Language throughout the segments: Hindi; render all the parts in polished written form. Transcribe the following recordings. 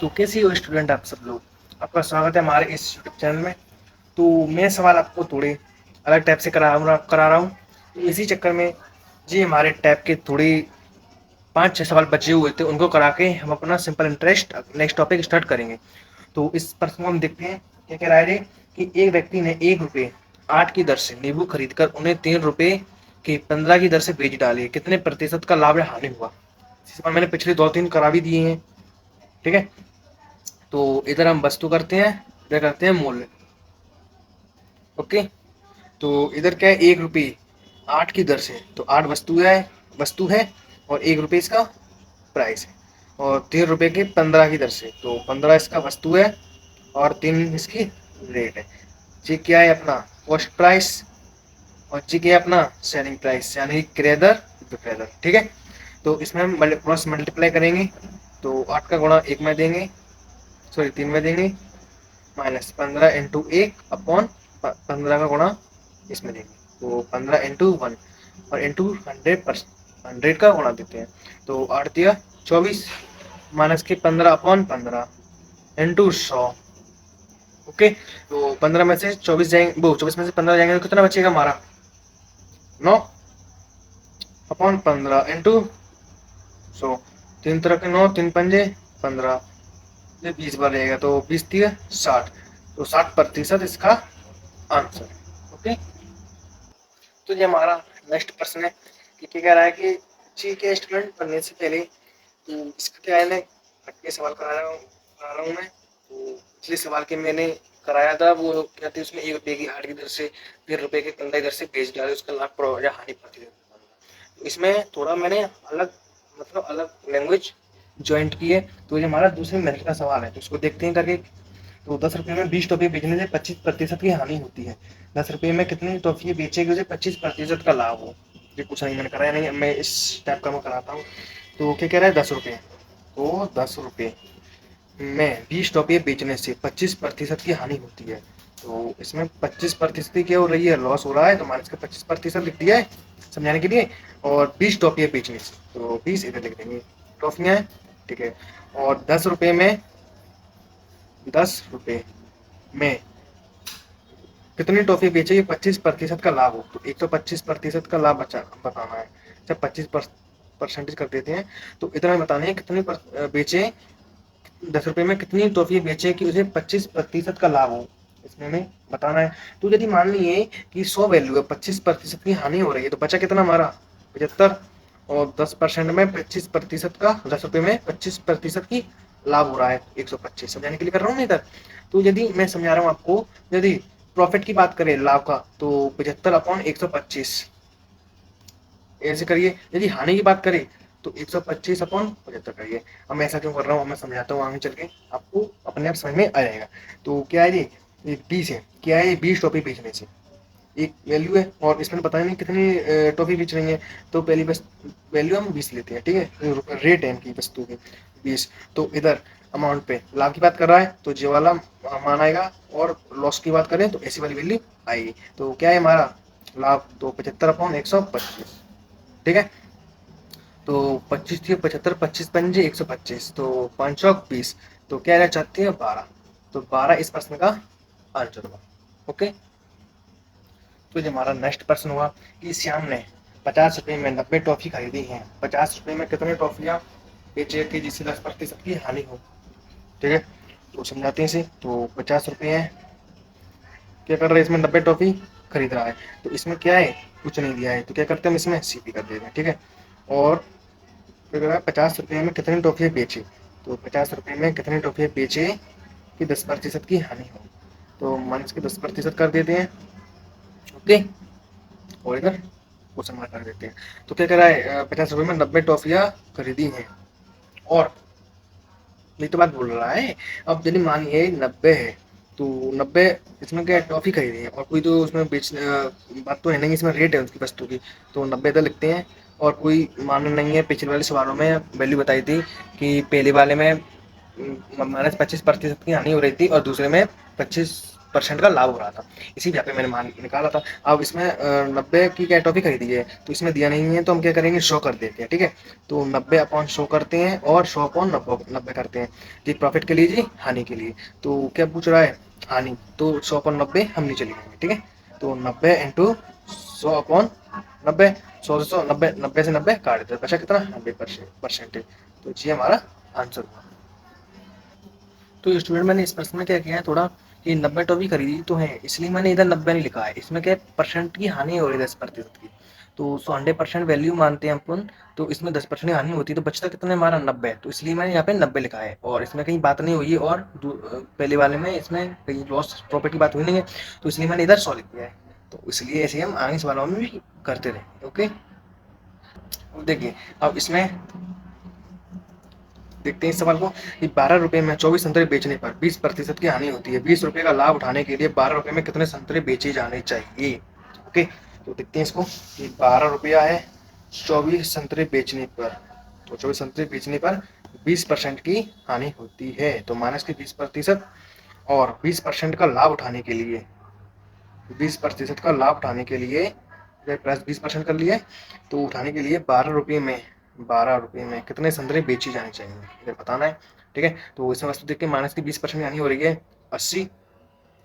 तो कैसे हो स्टूडेंट आप सब लोग। आपका स्वागत है हमारे इस यूट्यूब चैनल में। तो मैं सवाल आपको थोड़े अलग टाइप से करा रहा हूँ। तो इसी चक्कर में जी हमारे टाइप के थोड़े 5-6 सवाल बचे हुए थे, उनको करा के हम अपना simple interest next topic start करेंगे। तो इस प्रश्न को हम देखते हैं क्या कह रहा है कि एक व्यक्ति ने 1 रुपये 8 की दर से नींबू खरीद कर उन्हें 3 रुपये के 15 की दर से बेच डाले, कितने प्रतिशत का लाभ या हानि हुआ। इस सवाल मैंने पिछले 2-3 करा भी दिए हैं, ठीक है। तो इधर हम वस्तु करते हैं, इधर करते हैं मूल्य। ओके, तो इधर क्या है 1 रुपये 8 की दर से, तो 8 वस्तु है और 1 रुपये इसका प्राइस है। और 3 रुपये के 15 की दर से, तो 15 इसका वस्तु है और 3 इसकी रेट है। जी क्या है अपना कॉस्ट प्राइस और जी क्या है अपना सेलिंग प्राइस, यानी क्रेदर विक्रेदर, ठीक है। तो इसमें हम क्रॉस मल्टीप्लाई करेंगे, तो 8 का गुणा 1 में देंगे, सॉरी 3 में देंगे, माइनस 15 इंटू 1 अपॉन 15 का गुणा इसमें देंगे, तो 15 इंटू 1 और इंटू 100 का गुणा देते हैं, तो 8 दिया 24 माइनस के 15 अपॉन 15 इंटू 100। ओके, तो 15 में से 24 जाएंगे, वो 24 में से 15 जाएंगे तो कितना बचेगा हमारा 9 अपॉन 15 इंटू 100। 3 तरह के 9, 3 पंजे 15, ये 20 बार रहेगा, तो 20 दिया 60, तो 60% इसका आंसर है। ओके, तो ये हमारा नेक्स्ट प्रश्न है कि क्या कह रहा है कि जी के स्टूडेंट बनने से पहले इसका क्या है ना, ये सवाल करा रहा हूँ मैं। तो पिछले सवाल के मैंने कराया था, वो क्या थी उसमें 1 रुपये की 8 की दर से 3 रुपये के 15 की दर से बेच डाले, उसका लाभ या हानि प्रतिशत। तो इसमें थोड़ा मैंने अलग मतलब अलग लैंग्वेज ज्वाइंट की है। तो ये हमारा दूसरे मेथड का सवाल है, तो उसको देखते हैं करके। तो 10 रुपये में 20 टॉफी बेचने से 25% की हानि होती है। 10 रुपये में कितनी टॉफी बेचेगी उसे 25% का लाभ हो। ये कुछ नहीं मैंने कराया नहीं, मैं इस टाइप का मैं कराता हूँ। तो क्या कह रहा है 10 रुपये, तो 10 रुपये में 20 टॉफी बेचने से 25% की हानि होती है। तो इसमें 25% क्या हो रही है, लॉस हो रहा है, तो माइनस का 25% लिख दिया है समझाने के लिए। और 20 टॉफियाँ बेचने से, तो 20 इधर लिख देंगे टॉफियाँ हैं, ठीक है। और 10 रुपये में कितनी टॉफी बेचेगी 25% का लाभ हो, तो 125% का लाभ बचा बताना है। जब 25% कर देते हैं तो इतना बताना है कितनी बेचे, 10 रुपये में कितनी टॉफी बेचे कि उसे 25% का लाभ हो, इसमें हमें बताना है। तो यदि मान लीजिए कि 100 वैल्यू है, 25% की हानि हो रही है, तो बचा कितना हमारा 75, और 10% में 25% का 10 रुपये में 25% की लाभ हो रहा है 125, समझाने के लिए कर रहा हूँ मैं इधर। तो यदि मैं समझा रहा हूँ आपको, यदि प्रॉफिट की बात करें लाभ का, तो 75/125 ऐसे करिए। यदि हानि की बात करें तो 125/75 करिए। अब मैं ऐसा क्यों कर रहा हूँ मैं समझाता हूँ, आगे चल के आपको अपने आप समझ में आ जाएगा। तो क्या है ये 20 है, क्या है 20 टॉफी बेचने से एक वैल्यू है, और इसमें पता नहीं कितनी टॉफी बेच रही है। तो पहली बस वैल्यू हम 20 लेते हैं, ठीक है, रेट है इनकी वस्तु की 20। तो इधर अमाउंट पे लाभ की बात कर रहा है तो ये वाला मान आएगा, और लॉस की बात करें तो ऐसी वाली वैल्यू आएगी। तो क्या है हमारा लाभ, तो 75/125, ठीक है। तो 25 थी 75, 25 पंजे 125, तो 520, तो क्या रहना चाहती है 12, तो 12 इस प्रश्न का आंसर हुआ। ओके, तो जो हमारा नेक्स्ट प्रश्न हुआ कि श्याम ने 50 रुपये में 90 टॉफी खरीदी है, 50 रुपये में कितनी टॉफियाँ बेचे कि जिससे 10% की हानि हो, ठीक है। तो समझाते हैं इसे। तो 50 रुपये है, क्या कर रहा है इसमें 90 टॉफी खरीद रहा है, तो इसमें क्या है कुछ नहीं दिया है, तो क्या करते हैं हम इसमें सीपी कर देते हैं, ठीक है। और फिर 50 रुपये में कितनी टॉफियाँ बेचे, तो 50 रुपये में कितनी टॉफियाँ बेचे कि 10% की हानि हो, तो माइनस के 10% कर देते हैं। ओके, और इधर क्वेश्चन मार्क कर देते हैं। तो क्या कह रहा है 50 रुपये में 90 टॉफियाँ खरीदी हैं, और ये तो बात बोल रहा है। अब यदि मानिए 90 है, तो 90 इसमें क्या टॉफी खरीदी है, और कोई तो उसमें बात तो है नहीं, इसमें रेट है उसकी वस्तु की, तो 90 इधर लिखते हैं। और कोई मान नहीं है, पिछले वाले सवालों में वैल्यू बताई थी कि पहले वाले में -25% की हानि हो रही थी और दूसरे में 25 10% का लाभ हो रहा था, इसी यहाँ पे मैंने मान निकाला था। अब इसमें 90 की क्या टॉफी खरीदी है तो इसमें दिया नहीं है, तो हम क्या करेंगे, 100 कर देते हैं, ठीक है। तो 90/100 करते हैं और 100/90 करते हैं जी, प्रॉफिट के लिए जी, हानि के लिए। तो क्या पूछ रहा है, हानि, तो 100/90 हम नीचे लिखेंगे, ठीक है। तो 90 इंटू 100/90, 100 से 100, 90 से 90 काट देते हैं, बचा कितना, 90%। तो जी हमारा आंसर हुआ। तो स्टूडेंट मैंने इस प्रश्न में क्या किया है थोड़ा, कि 90 टॉफी खरीदी तो है, इसलिए मैंने इधर 90 नहीं लिखा है, इसमें क्या परसेंट की हानि हो रही है 10% की। तो 100% वैल्यू मानते हैं अपन, तो इसमें 10% हानि होती है, तो बचता कितना है हमारा 90, तो इसलिए मैंने यहाँ पे 90 लिखा है, और इसमें कहीं बात नहीं हुई है, और पहले वाले में इसमें कहीं लॉस प्रॉफिट की बात हुई नहीं है, तो इसलिए मैंने इधर 100 लिख दिया है। तो इसलिए ऐसे हम आगे सवालों में भी करते रहे, ओके। देखिए अब इसमें देखते हैं इस सवाल को, कि 12 रुपए में 24 संतरे बेचने पर 20% की हानि होती है, 20 रुपए का लाभ उठाने के लिए 12 रुपए में कितने संतरे बेचे जाने चाहिए, ओके। तो देखते हैं इसको, कि 12 रुपया है, 24 संतरे बेचने पर, तो 24 संतरे बेचने पर 20% की हानि होती है, तो माइनस के 20%, और 20% का लाभ उठाने के लिए, 20% का लाभ उठाने के लिए प्लस 20% कर लिए, तो उठाने के लिए 12 रुपये में कितने संतरे बेची जानी चाहिए, ये बताना है, ठीक है। तो इसमें वस्तु देख के माइनस की 20% यानी हो रही है 80,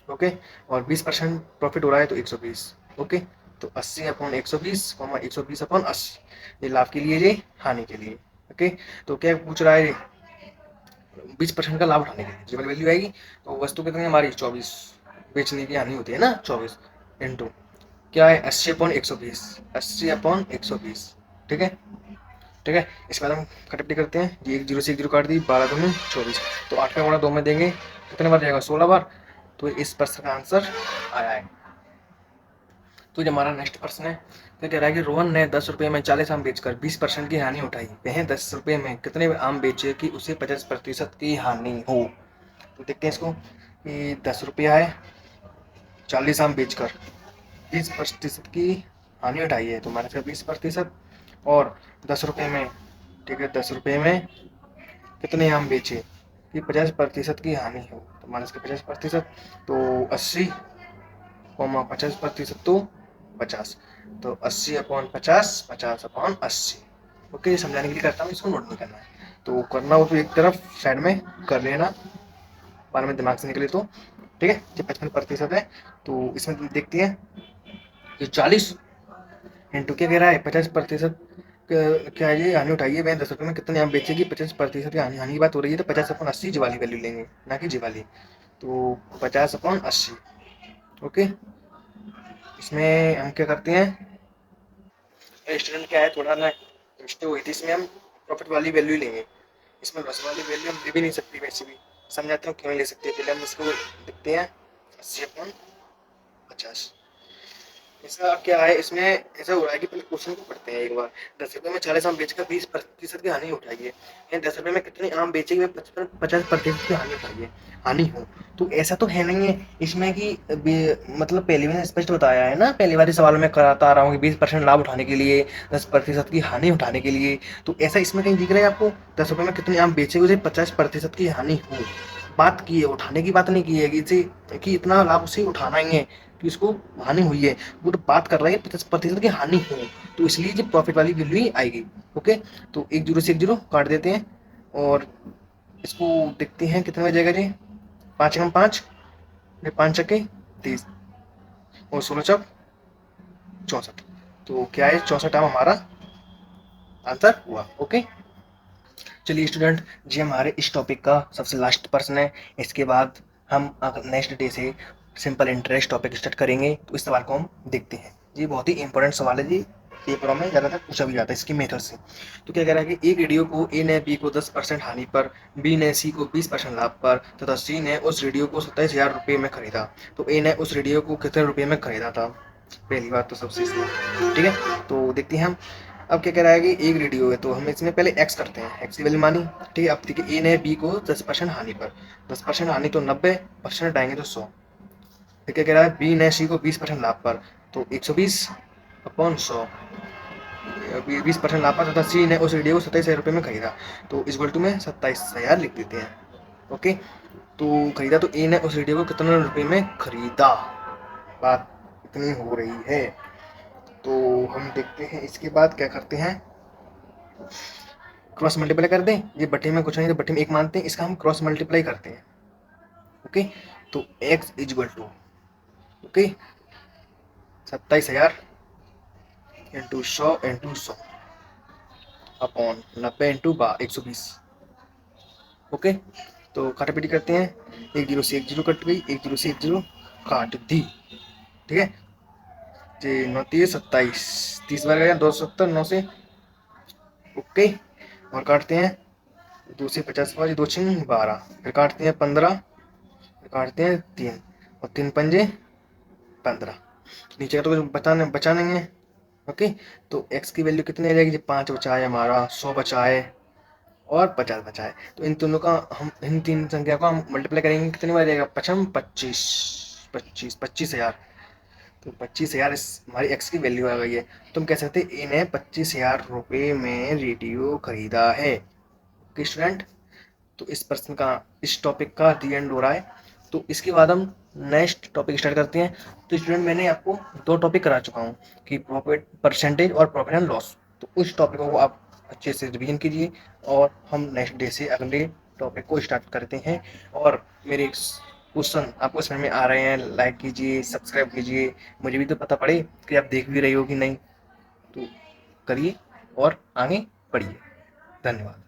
ओके, और 20% प्रॉफिट हो रहा है तो 120, ओके। तो 80/120, 120/80, ये लाभ के लिए, ये हानि के लिए, ओके। तो क्या पूछ रहा है, 20% का लाभ उठाने के लिए जी वाली वैल्यू आएगी, तो वस्तु कितनी हमारी 24, बेचने की हानि होती है ना 24, इंटू क्या है 80/120, 80/120, ठीक है, ठीक है। इसके बाद हम कटौती करते हैं, ये एक जीरो से एक जीरो काट दी, 12×2 = 24, तो 8 का गुणा 2 में देंगे, कितने बार जाएगा, 16 बार। तो इस प्रश्न का आंसर आया है। तो ये हमारा नेक्स्ट प्रश्न है, तो कह रहा है कि रोहन ने 10 रुपये में 40 आम बेचकर 20% की हानि उठाई, वह 10 रुपये में कितने आम बेचे कि उसे 50% की हानि हो। तो देखते हैं इसको, कि 10 रुपया है, 40 आम बेचकर 20% की हानि उठाई है, तो माइनस का 20%, और 10 रुपये में, ठीक है, 10 रुपये में कितने आम बेचे कि 50% की हानि हो, तो माइनस का 50%, तो 80, 50%, तो 50, तो 80/50, 50/80, ओके। समझाने के लिए करता हूँ, इसको नोट नहीं करना है, तो करना हो तो एक तरफ साइड में कर लेना, बाद में दिमाग से निकले तो, ठीक है। जब 55% है, तो इसमें देखते हैं कि 40 इंटू क्या कह रहा है 50%, क्या है ये, हानि उठाइए, वह 10 रुपये में कितने आम बेचेगी, 50% की हानि, हानि की बात हो रही है, तो 50/80 जी वाली वैल्यू लेंगे, ना कि जी वाली, तो 50/80, ओके। इसमें हम क्या करते हैं, स्टूडेंट क्या है थोड़ा ना मिस्टेक हुई थी, इसमें हम प्रॉफिट वाली वैल्यू लेंगे, इसमें लॉस वाली वैल्यू हम ले भी नहीं सकते, वैसे भी समझाता हूँ क्यों नहीं ले सकते, पहले हम इसको देखते हैं, 80/50, इसका क्या है, इसमें ऐसा हो रहा है कि पहले क्वेश्चन को पढ़ते हैं एक बार, 10 रुपये में 40 आम बेचकर 20% की हानि उठाइए, यानी 10 रुपये में कितने आम बेचेंगे, 50% की हानि उठाइए, हानि हो। तो ऐसा तो है नहीं है इसमें कि मतलब पहले मैंने स्पष्ट बताया है ना, पहले वाले सवाल में कराता आ रहा हूँ कि 20% लाभ उठाने के लिए, 10% की हानि उठाने के लिए, तो ऐसा इसमें कहीं दिख रहा है आपको, 10 रुपये में कितने आम बेचेंगे उसे 50% की हानि हो, बात की है, उठाने की बात नहीं की है कि इसे, कि इतना लाभ उसे उठाना ही है, कि इसको हानि हुई है, वो तो बात कर रहा है 50% की हानि हो, तो इसलिए जो प्रॉफिट वाली वैल्यू ही आएगी, ओके। तो एक जीरो से एक जीरो काट देते हैं, और इसको देखते हैं कितने में जाएगा जी, 5×5, 5×30, और 16×4 = 64, तो क्या है 64 हमारा आंसर हुआ, ओके। चलिए स्टूडेंट जी, हमारे इस टॉपिक का सबसे लास्ट प्रश्न है, इसके बाद हम नेक्स्ट डे से सिंपल इंटरेस्ट टॉपिक स्टार्ट करेंगे, तो इस सवाल को हम देखते हैं जी, बहुत ही इंपॉर्टेंट सवाल है जी, पेपरों में ज़्यादातर पूछा भी जाता है इसकी मेथड से। तो क्या कह रहा है कि एक रेडियो को ए ने बी को 10% हानि पर, बी ने सी को 20% लाभ पर, तथा सी ने उस रेडियो को 27,000 रुपये में खरीदा, तो ए ने उस रेडियो को कितने रुपये में खरीदा था। पहली बात तो सबसे इसमें, ठीक है। तो देखते हैं हम, अब क्या कह रहा है कि एक रेडियो है, तो हम इसमें पहले एक्स करते हैं, एक्स की वैल्यू मानी, ठीक है। अब देखिए ए ने बी को 10% हानि पर, 10% हानि तो 90% हटाएंगे तो 100, फिर क्या कह रहा है बी ने सी को 20% लाभ पर, तो 120/100, 20% लाभ पर, तथा सी ने उस रेडियो को 27,000 रुपये में खरीदा, तो इस इक्वल टू में 27,000 लिख देते हैं, ओके। तो खरीदा तो ए ने उस रेडियो को कितने रुपए में खरीदा, बात इतनी हो रही है। तो हम देखते हैं इसके बाद क्या करते हैं, क्रॉस मल्टीप्लाई कर दें। ये बटे में कुछ नहीं तो बटे में एक मानते हैं, इसका हम क्रॉस मल्टीप्लाई करते हैं। ओके, तो x equal to, okay, 27,000 into 100 upon 90 into 120। Okay, तो काटापीटी करते हैं, एक जीरो से एक जीरो कट गई, एक जीरो से एक जीरो काट दी। ठीक है जी, 9 30 27, 30 बार गया 270, 9 से, ओके, और काटते हैं 2 से 50 पाँच, 2 6 12, फिर काटते हैं 15, फिर काटते हैं 3 और 3 पंजे 15, नीचे का तो कुछ बचा नहीं है। ओके, तो x की वैल्यू कितनी आ जाएगी, 5 बचा है हमारा, 100 बचा है और 50 बचा है। तो इन दोनों का हम, इन तीन संख्या को हम मल्टीप्लाई करेंगे, कितनी बार जाएगा, 25 25,000। तो 25,000 हमारी x की वैल्यू आ गई है। तो हम कह सकते हैं इन्हें 25,000 रुपये में रेडियो खरीदा है। ओके स्टूडेंट, तो इस प्रश्न का, इस टॉपिक का दी एंड हो रहा है। तो इसके बाद हम नेक्स्ट टॉपिक स्टार्ट करते हैं। तो स्टूडेंट मैंने आपको 2 टॉपिक करा चुका हूँ कि प्रॉफिट परसेंटेज और प्रॉफिट एंड लॉस। तो उस टॉपिकों को आप अच्छे से रिवीजन कीजिए और हम नेक्स्ट डे से अगले टॉपिक को स्टार्ट करते हैं। और मेरे क्वेश्चन आपको समझ में आ रहे हैं, लाइक कीजिए, सब्सक्राइब कीजिए, मुझे भी तो पता पड़े कि आप देख भी रही हो कि नहीं। तो करिए और आगे बढ़िए। धन्यवाद।